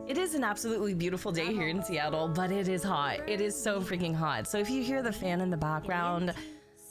It is an absolutely beautiful day here in Seattle, but it is hot. It is so freaking hot. So if you hear the fan in the background,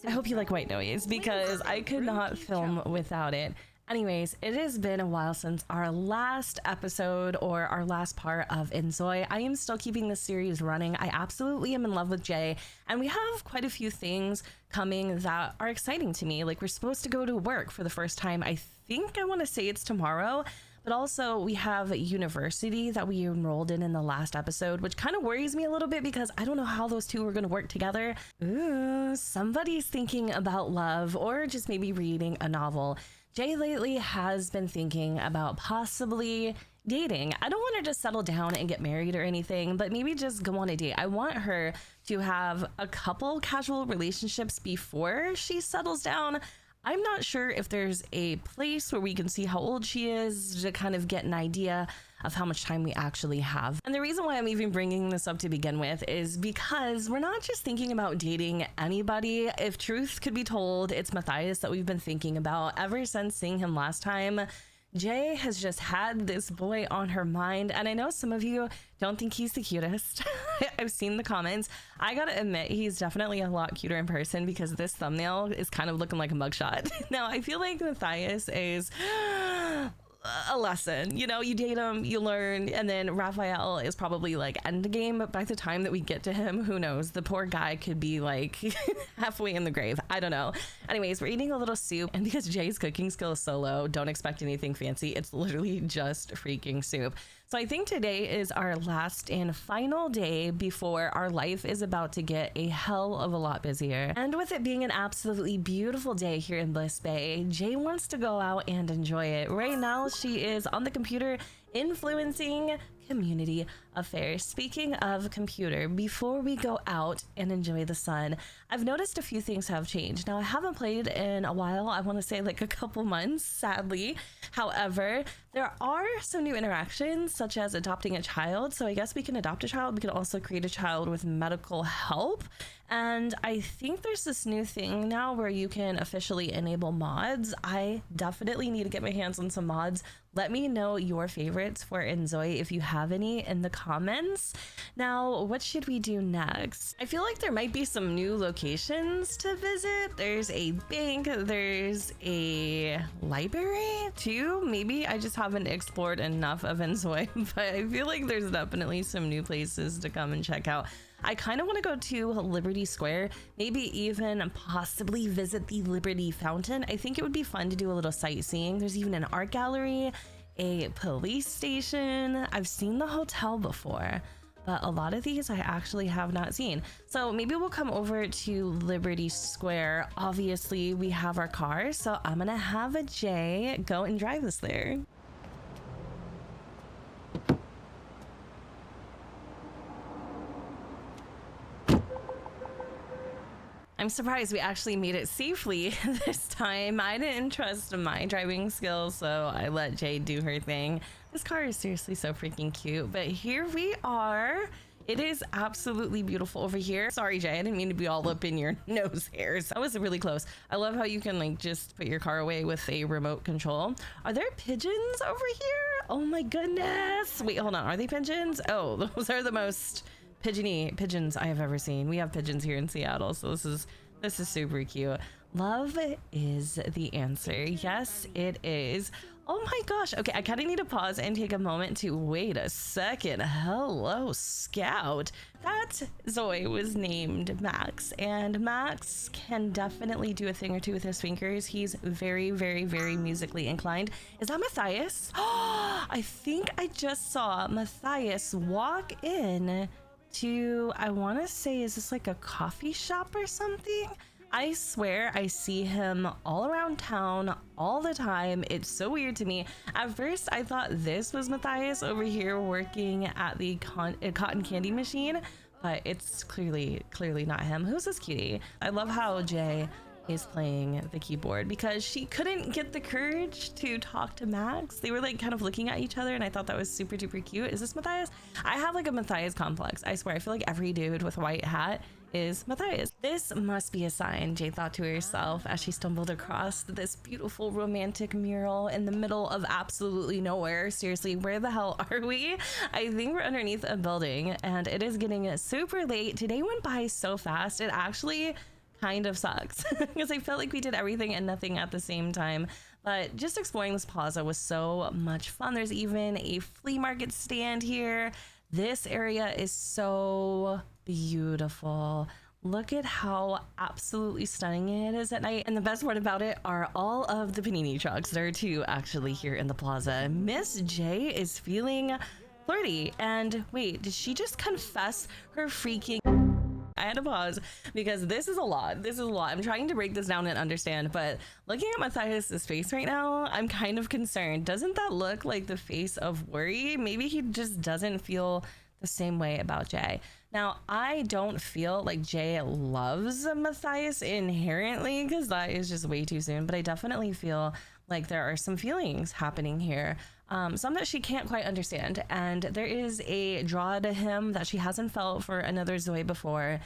I hope you like white noise because I could not film without it. Anyways, it has been a while since our last episode or our last part of INZOI. I am still keeping this series running. I absolutely am in love with Jay, and we have quite a few things coming that are exciting to me. Like, we're supposed to go to work for the first time. I think I want to say it's tomorrow. But also we have university that we enrolled in the last episode, which kind of worries me a little bit because I don't know how those two are going to work together. Ooh, somebody's thinking about love or just maybe reading a novel. Jay lately has been thinking about possibly dating. I don't want her to settle down and get married or anything, but maybe just go on a date. I want her to have a couple casual relationships before she settles down. I'm not sure if there's a place where we can see how old she is to kind of get an idea of how much time we actually have. And the reason why I'm even bringing this up to begin with is because we're not just thinking about dating anybody. If truth could be told, it's Matthias that we've been thinking about ever since seeing him last time. Jay has just had this boy on her mind, and I know some of you don't think he's the cutest. I've seen the comments. I gotta admit, he's definitely a lot cuter in person because this thumbnail is kind of looking like a mugshot. Now, I feel like Matthias is a lesson. You know, you date him, you learn, and then Raphael is probably like end game, but by the time that we get to him, who knows? The poor guy could be like halfway in the grave. I don't know. Anyways, we're eating a little soup, and because Jay's cooking skill is so low, don't expect anything fancy. It's literally just freaking soup. So I think today is our last and final day before our life is about to get a hell of a lot busier. And with it being an absolutely beautiful day here in Bliss Bay, Jay wants to go out and enjoy it. Right now, she is on the computer influencing community affairs. Speaking of computer, before we go out and enjoy the sun, I've noticed a few things have changed. Now, I haven't played in a while. I want to say like a couple months, sadly. However, there are some new interactions, such as adopting a child. So I guess we can adopt a child. We can also create a child with medical help. And I think there's this new thing now where you can officially enable mods. I definitely need to get my hands on some mods. Let me know your favorites for INZOI if you have any in the comments. Now, what should we do next? I feel like there might be some new locations to visit. There's a bank, there's a library too. Maybe I just haven't explored enough of INZOI, but I feel like there's definitely some new places to come and check out. I kind of want to go to Liberty Square, maybe even possibly visit the Liberty Fountain. I think it would be fun to do a little sightseeing. There's even an art gallery, a police station. I've seen the hotel before, but a lot of these I actually have not seen. So maybe we'll come over to Liberty Square. Obviously, we have our car, so I'm gonna have a Jay go and drive us there. I'm surprised we actually made it safely this time. I didn't trust my driving skills, so I let Jay do her thing. This car is seriously so freaking cute, but here we are. It is absolutely beautiful over here. Sorry, Jay, I didn't mean to be all up in your nose hairs. That was really close. I love how you can like just put your car away with a remote control. Are there pigeons over here? Oh my goodness. Wait, hold on. Are they pigeons? Oh, those are the most pigeons I have ever seen. We have pigeons here in Seattle, so this is super cute. Love is the answer. Yes, it is. Oh my gosh. Okay, I kind of need to pause and take a moment to wait a second. Hello, Scout. That Zoe was named Max, and Max can definitely do a thing or two with his fingers. He's very, very, very musically inclined. Is that Matthias? Oh, I think I just saw Matthias walk in to, I want to say, is this like a coffee shop or something? I swear I see him all around town all the time. It's so weird to me. At first, I thought this was Matthias over here working at the cotton candy machine, but it's clearly not him. Who's this cutie? I love how Jay is playing the keyboard because she couldn't get the courage to talk to Max. They were like kind of looking at each other, and I thought that was super duper cute. Is this Matthias? I have like a Matthias complex. I swear, I feel like every dude with a white hat is Matthias. This must be a sign, Jay thought to herself as she stumbled across this beautiful romantic mural in the middle of absolutely nowhere. Seriously, where the hell are we? I think we're underneath a building and it is getting super late. Today went by so fast. It actually kind of sucks because I felt like we did everything and nothing at the same time. But just exploring this plaza was so much fun. There's even a flea market stand here. This area is so beautiful. Look at how absolutely stunning it is at night. And the best part about it are all of the panini trucks. There are two actually here in the plaza. Miss J is feeling flirty. And wait, did she just confess her freaking... I had to pause because this is a lot. This is a lot. I'm trying to break this down and understand, but looking at Matthias's face right now, I'm kind of concerned. Doesn't that look like the face of worry? Maybe he just doesn't feel the same way about Jay. Now, I don't feel like Jay loves Matthias inherently because that is just way too soon, but I definitely feel like there are some feelings happening here. Some that she can't quite understand, and there is a draw to him that she hasn't felt for another Zoe before,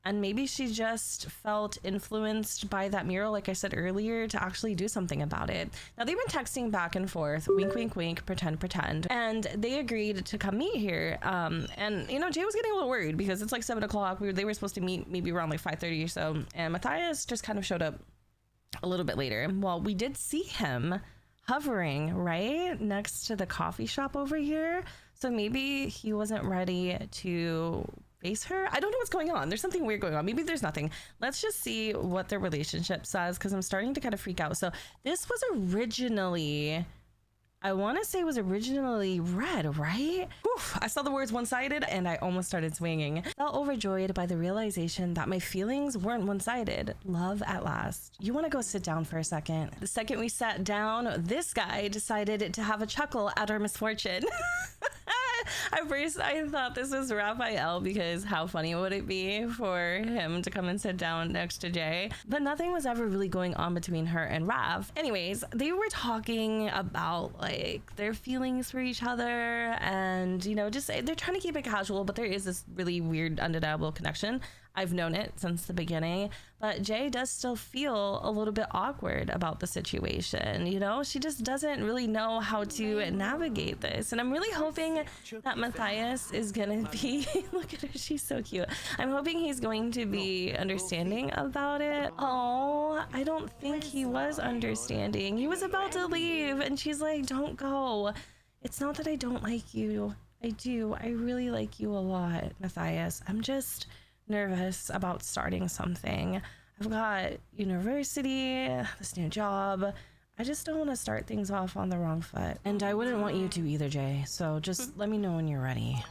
and maybe she just felt influenced by that mural, like I said earlier, to actually do something about it. Now, they've been texting back and forth, wink wink wink, pretend pretend, and they agreed to come meet here. And you know, Jay was getting a little worried because it's like 7 o'clock. They were supposed to meet maybe around like 5:30 or so, and Matthias just kind of showed up a little bit later. Well, we did see him hovering right next to the coffee shop over here, so maybe he wasn't ready to face her. I don't know what's going on. There's something weird going on. Maybe there's nothing. Let's just see what their relationship says, because I'm starting to kind of freak out. So this was originally, I want to say it was originally red, right? Oof, I saw the words one-sided and I almost started swinging. I felt overjoyed by the realization that my feelings weren't one-sided. Love at last. You want to go sit down for a second? The second we sat down, this guy decided to have a chuckle at our misfortune. At first, I thought this was Raphael because how funny would it be for him to come and sit down next to Jay? But nothing was ever really going on between her and Raph. Anyways, they were talking about like their feelings for each other and, you know, just they're trying to keep it casual, but there is this really weird, undeniable connection. I've known it since the beginning, but Jay does still feel a little bit awkward about the situation. You know, she just doesn't really know how to navigate this. And I'm really hoping that Matthias is gonna be, look at her, she's so cute. I'm hoping he's going to be understanding about it. Oh, I don't think he was understanding. He was about to leave and she's like, don't go. It's not that I don't like you. I do. I really like you a lot, Matthias. I'm just nervous about starting something. I've got university, this new job. I just don't want to start things off on the wrong foot. And I wouldn't want you to either, Jay. So just let me know when you're ready.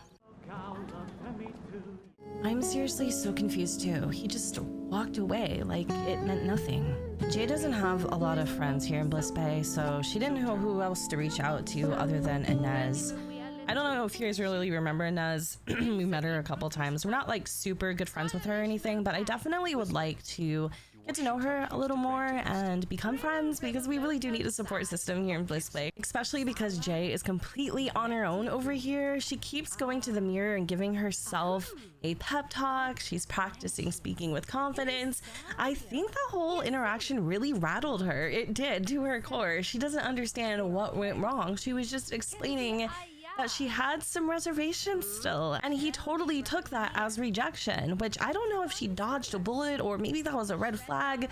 I'm seriously so confused too. He just walked away like it meant nothing. Jay doesn't have a lot of friends here in Bliss Bay, so she didn't know who else to reach out to other than Inez. I don't know if you guys really remember Inez. We met her a couple times. We're not like super good friends with her or anything, but I definitely would like to get to know her a little more and become friends because we really do need a support system here in Bliss Bay, especially because Jay is completely on her own over here. She keeps going to the mirror and giving herself a pep talk. She's practicing speaking with confidence. I think the whole interaction really rattled her. It did, to her core. She doesn't understand what went wrong. She was just explaining that she had some reservations still, and he totally took that as rejection, which I don't know if she dodged a bullet or maybe that was a red flag.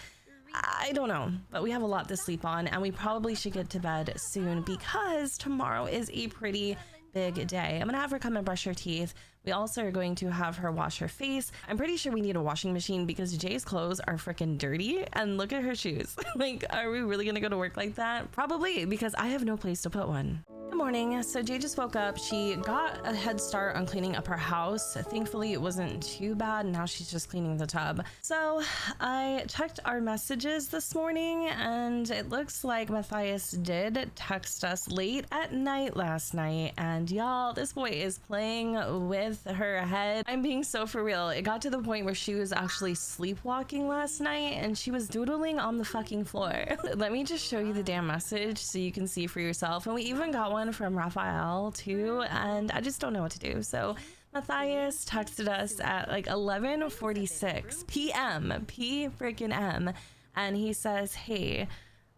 I don't know, but we have a lot to sleep on and we probably should get to bed soon because tomorrow is a pretty big day. I'm gonna have her come and brush her teeth. We also are going to have her wash her face. I'm pretty sure we need a washing machine because Jay's clothes are freaking dirty and look at her shoes. Like, are we really gonna go to work like that? Probably, because I have no place to put one. Good morning. So Jay just woke up. She got a head start on cleaning up her house. Thankfully, it wasn't too bad. Now she's just cleaning the tub. So I checked our messages this morning and it looks like Matthias did text us late at night last night. And y'all, this boy is playing with her head. I'm being so for real. It got to the point where she was actually sleepwalking last night and she was doodling on the fucking floor. Let me just show you the damn message so you can see for yourself. And we even got one from Raphael too, and I just don't know what to do. So Matthias texted us at like 11:46 p.m. p freaking m, and he says, hey,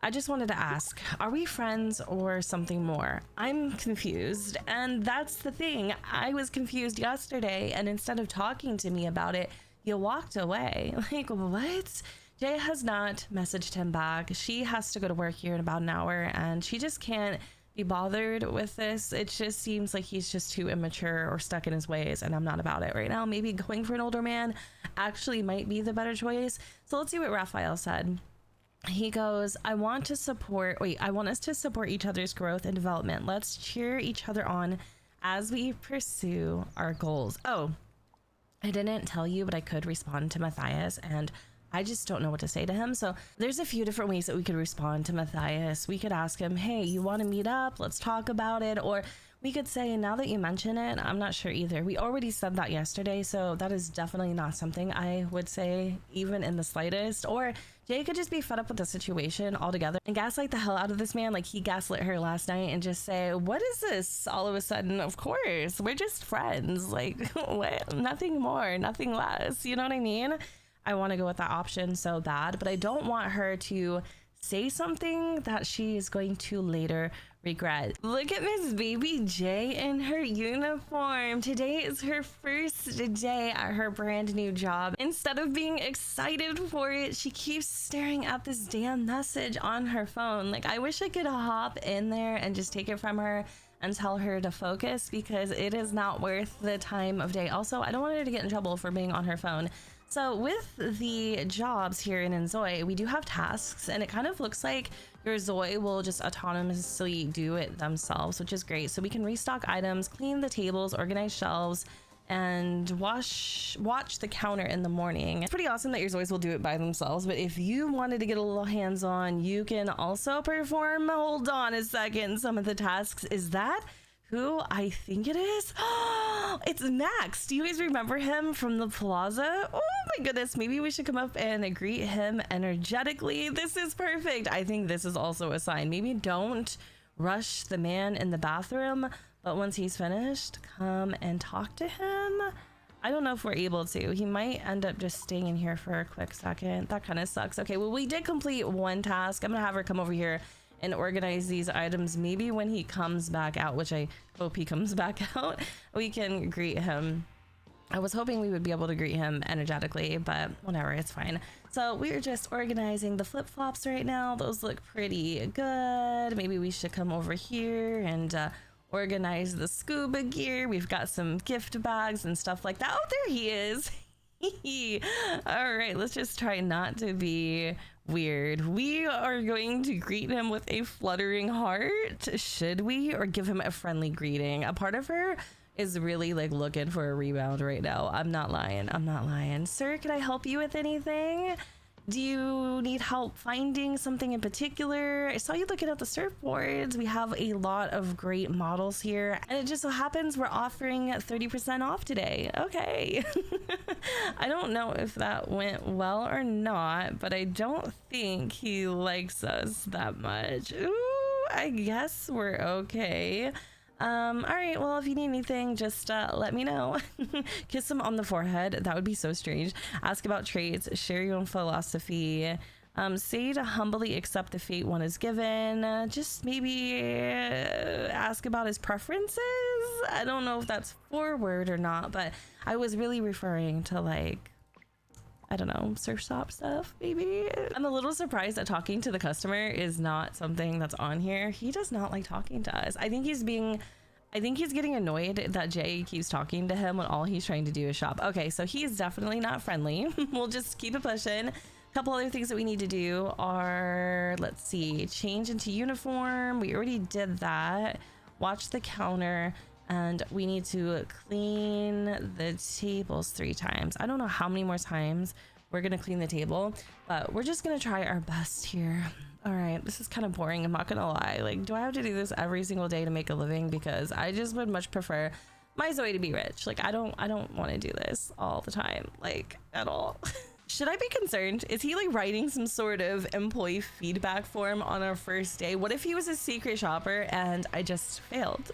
I just wanted to ask, are we friends or something more? I'm confused. And that's the thing. I was confused yesterday, and instead of talking to me about it, you walked away. Like, what? Jay has not messaged him back. She has to go to work here in about an hour, and she just can't be bothered with this. It just seems like he's just too immature or stuck in his ways, and I'm not about it right now. Maybe going for an older man actually might be the better choice. So let's see what Raphael said. He goes, I want us to support each other's growth and development. Let's cheer each other on as we pursue our goals. Oh, I didn't tell you, but I could respond to Matthias, and I just don't know what to say to him. So there's a few different ways that we could respond to Matthias. We could ask him, hey, you want to meet up? Let's talk about it. Or we could say, now that you mention it, I'm not sure either. We already said that yesterday, so that is definitely not something I would say even in the slightest. Or Jay could just be fed up with the situation altogether and gaslight the hell out of this man like he gaslit her last night, and just say, what is this all of a sudden? Of course, we're just friends. Like, what? Nothing more, nothing less. You know what I mean? I want to go with that option so bad, but I don't want her to say something that she is going to later regret. Look at Miss Baby J in her uniform. Today is her first day at her brand new job. Instead of being excited for it, she keeps staring at this damn message on her phone. Like, I wish I could hop in there and just take it from her and tell her to focus, because it is not worth the time of day. Also, I don't want her to get in trouble for being on her phone. So with the jobs here in INZOI, we do have tasks, and it kind of looks like your Zoi will just autonomously do it themselves, which is great. So we can restock items, clean the tables, organize shelves, and watch the counter in the morning. It's pretty awesome that your Zois will do it by themselves, but if you wanted to get a little hands-on, you can also perform, hold on a second, some of the tasks. Is that who I think it is? It's Max. Do you guys remember him from the plaza? Oh my goodness, maybe we should come up and greet him energetically. This is perfect. I think this is also a sign. Maybe don't rush the man in the bathroom, but once he's finished, come and talk to him. I don't know if we're able to. He might end up just staying in here for a quick second. That kind of sucks. Okay, well, we did complete one task. I'm gonna have her come over here and organize these items. Maybe when he comes back out, which I hope he comes back out, we can greet him. I was hoping we would be able to greet him energetically, but whatever, it's fine. So we're just organizing the flip-flops right now. Those look pretty good. Maybe we should come over here and organize the scuba gear. We've got some gift bags and stuff like that. Oh, there he is. All right, let's just try not to be weird. We are going to greet him with a fluttering heart. Should we? Or give him a friendly greeting? A part of her is really like looking for a rebound right now. I'm not lying. I'm not lying. Sir, can I help you with anything? Do you need help finding something in particular? I saw you looking at the surfboards. We have a lot of great models here, and it just so happens we're offering 30% off today. Okay. I don't know if that went well or not, but I don't think he likes us that much. Ooh, I guess we're okay. All right, well, if you need anything, just let me know. Kiss him on the forehead. That would be so strange. Ask about traits, share your own philosophy, say to humbly accept the fate one is given, just maybe ask about his preferences. I don't know if that's forward or not, but I was really referring to, like, I don't know, surf shop stuff, maybe. I'm a little surprised that talking to the customer is not something that's on here. He does not like talking to us. I think he's getting annoyed that Jay keeps talking to him when all he's trying to do is shop. Okay, so he's definitely not friendly. We'll just keep it pushing. A couple other things that we need to do are, let's see, change into uniform. We already did that. Watch the counter. And we need to clean the tables 3 times. I don't know how many more times we're gonna clean the table, but we're just gonna try our best here. All right, this is kind of boring, I'm not gonna lie. Like, do I have to do this every single day to make a living? Because I just would much prefer my Zoe to be rich. Like, I don't want to do this all the time, like, at all. Should I be concerned? Is he like writing some sort of employee feedback form on our first day? What if he was a secret shopper and I just failed?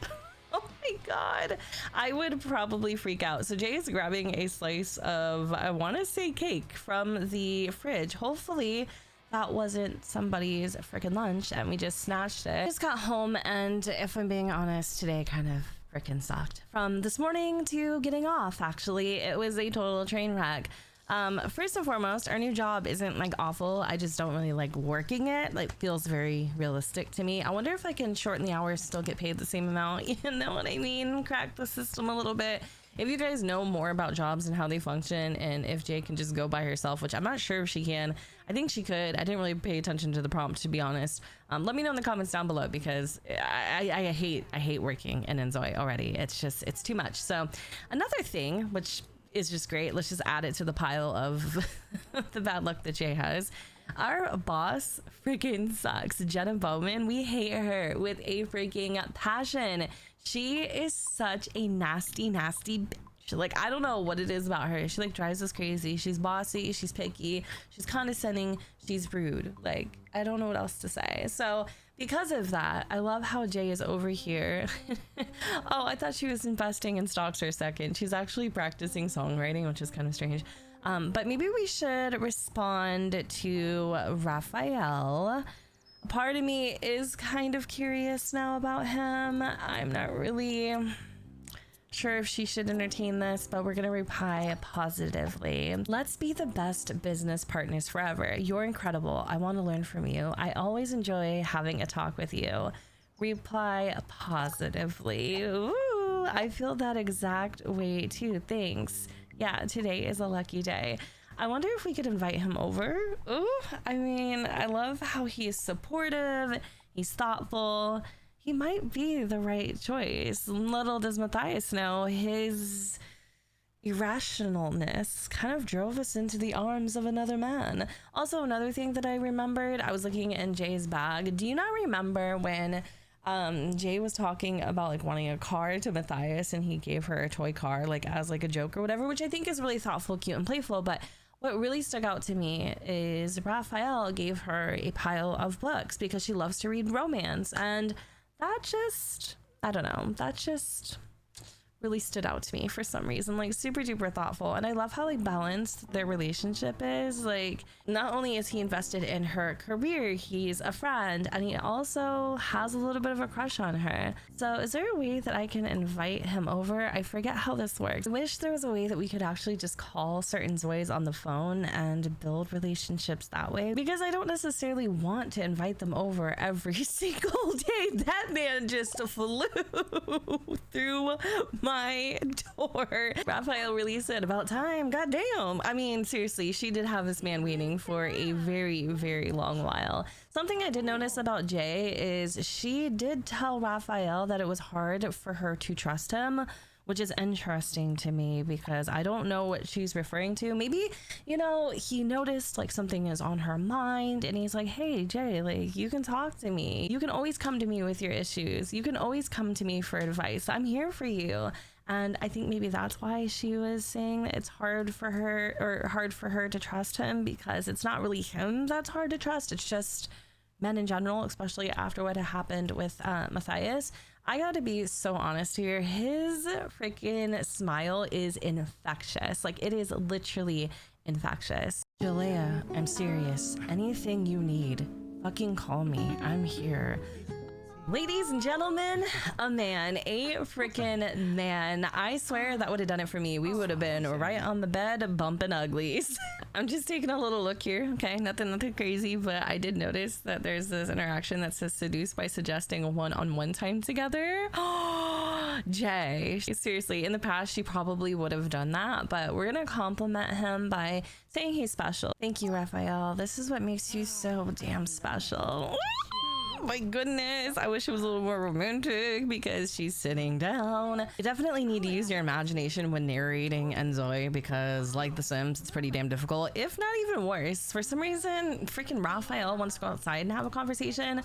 Oh my god, I would probably freak out. So Jay is grabbing a slice of, I want to say, cake from the fridge. Hopefully that wasn't somebody's freaking lunch and we just snatched it. I just got home, and if I'm being honest, today kind of freaking sucked. From this morning to getting off, actually, it was a total train wreck. First and foremost, our new job isn't like awful. I just don't really like working it. Like, feels very realistic to me. I wonder if I can shorten the hours, still get paid the same amount. You know what I mean? Crack the system a little bit. If you guys know more about jobs and how they function, and if Jay can just go by herself, which I'm not sure if she can. I think she could. I didn't really pay attention to the prompt, to be honest. Let me know in the comments down below, because I hate working in INZOI already. It's too much. So another thing, which is just great, let's just add it to the pile of the bad luck that Jay has. Our boss freaking sucks. Jenna Bowman, we hate her with a freaking passion. She is such a nasty bitch. Like, I don't know what it is about her. She like drives us crazy. She's bossy, she's picky, she's condescending, she's rude. Like, I don't know what else to say. So because of that, I love how Jay is over here. Oh, I thought she was investing in stocks for a second. She's actually practicing songwriting, which is kind of strange. But maybe we should respond to Raphael. Part of me is kind of curious now about him. I'm not really sure if she should entertain this, but we're gonna reply positively. Let's be the best business partners forever. You're incredible. I want to learn from you. I always enjoy having a talk with you. Reply positively. Ooh, I feel that exact way too. Thanks. Yeah, today is a lucky day. I wonder if we could invite him over. Ooh, I mean, I love how he's supportive, he's thoughtful. He might be the right choice. Little does Matthias know, his irrationalness kind of drove us into the arms of another man. Also, another thing that I remembered, I was looking in Jay's bag. Do you not remember when Jay was talking about like wanting a car to Matthias, and he gave her a toy car like as like a joke or whatever, which I think is really thoughtful, cute, and playful. But what really stuck out to me is Raphael gave her a pile of books because she loves to read romance, and that just, I don't know, that just really stood out to me for some reason. Like, super duper thoughtful. And I love how like balanced their relationship is. Like, not only is he invested in her career, he's a friend, and he also has a little bit of a crush on her. So is there a way that I can invite him over? I forget how this works. I wish there was a way that we could actually just call certain Zoys on the phone and build relationships that way, because I don't necessarily want to invite them over every single day. That man just flew through my door. Raphael really said, about time, goddamn. I mean, seriously, she did have this man waiting for a very long while. Something I did notice about Jay is she did tell Raphael that it was hard for her to trust him, which is interesting to me because I don't know what she's referring to. Maybe, you know, he noticed like something is on her mind, and he's like, hey Jay, like, you can talk to me. You can always come to me with your issues. You can always come to me for advice. I'm here for you. And I think maybe that's why she was saying that it's hard for her to trust him, because it's not really him that's hard to trust. It's just men in general, especially after what had happened with Matthias. I gotta be so honest here. His freaking smile is infectious. Like, it is literally infectious. Juelia, I'm serious. Anything you need, fucking call me. I'm here. Ladies and gentlemen, a freaking man. I swear that would have done it for me. We would have been right on the bed bumping uglies. I'm just taking a little look here. Okay, nothing crazy, but I did notice that there's this interaction that says seduce by suggesting a one-on-one time together. Jay, seriously, in the past she probably would have done that, but we're gonna compliment him by saying he's special. Thank you, Raphael. This is what makes you so damn special. My goodness, I wish it was a little more romantic because she's sitting down. You definitely need to use your imagination when narrating INZOI, because like The Sims, it's pretty damn difficult, if not even worse. For some reason, freaking Raphael wants to go outside and have a conversation.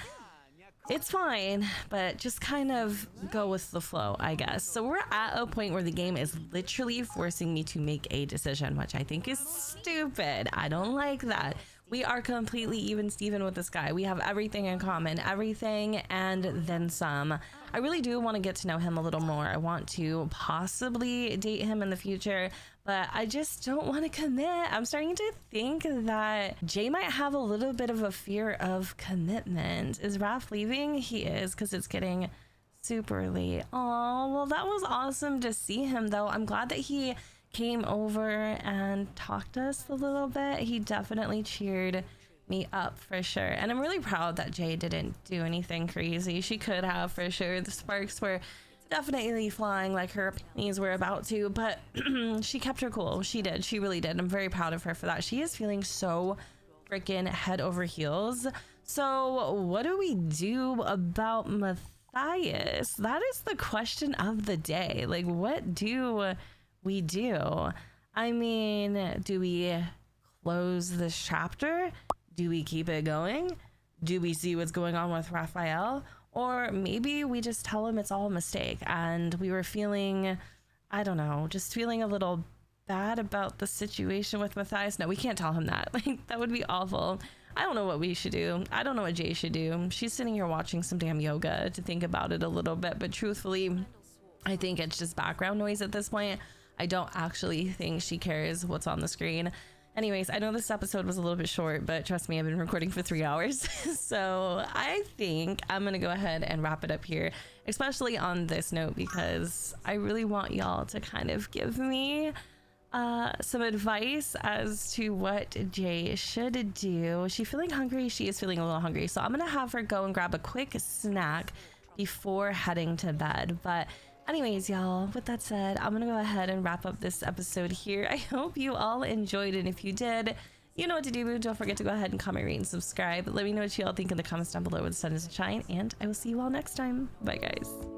It's fine, but just kind of go with the flow, I guess. So we're at a point where the game is literally forcing me to make a decision, which I think is stupid. I don't like that. We are completely even Steven with this guy. We have everything in common, everything and then some. I really do want to get to know him a little more. I want to possibly date him in the future, but I just don't want to commit. I'm starting to think that Jay might have a little bit of a fear of commitment. Is Raph leaving? He is, because it's getting super late. Oh, well, that was awesome to see him, though. I'm glad that he came over and talked to us a little bit. He definitely cheered me up for sure, and I'm really proud that Jay didn't do anything crazy. She could have, for sure. The sparks were definitely flying like her panties were about to, but she kept her cool. She did. She really did. I'm very proud of her for that. She is feeling so freaking head over heels. So what do we do about Matthias? That is the question of the day. Like, what do we do? I mean, do we close this chapter? Do we keep it going? Do we see what's going on with Raphael? Or maybe we just tell him it's all a mistake and we were feeling, I don't know, just feeling a little bad about the situation with Matthias. No, we can't tell him that. Like, that would be awful. I don't know what we should do. I don't know what Jay should do. She's sitting here watching some damn yoga to think about it a little bit, but truthfully, I think it's just background noise at this point. I don't actually think she cares what's on the screen. Anyways, I know this episode was a little bit short, but trust me, I've been recording for 3 hours. So I think I'm going to go ahead and wrap it up here, especially on this note, because I really want y'all to kind of give me some advice as to what Jay should do. Is she feeling hungry? She is feeling a little hungry. So I'm going to have her go and grab a quick snack before heading to bed. But anyways, y'all, with that said, I'm gonna go ahead and wrap up this episode here. I hope you all enjoyed it. If you did, you know what to do. Don't forget to go ahead and comment, rate, and subscribe. Let me know what you all think in the comments down below where the sun doesn't shine, and I will see you all next time. Bye, guys.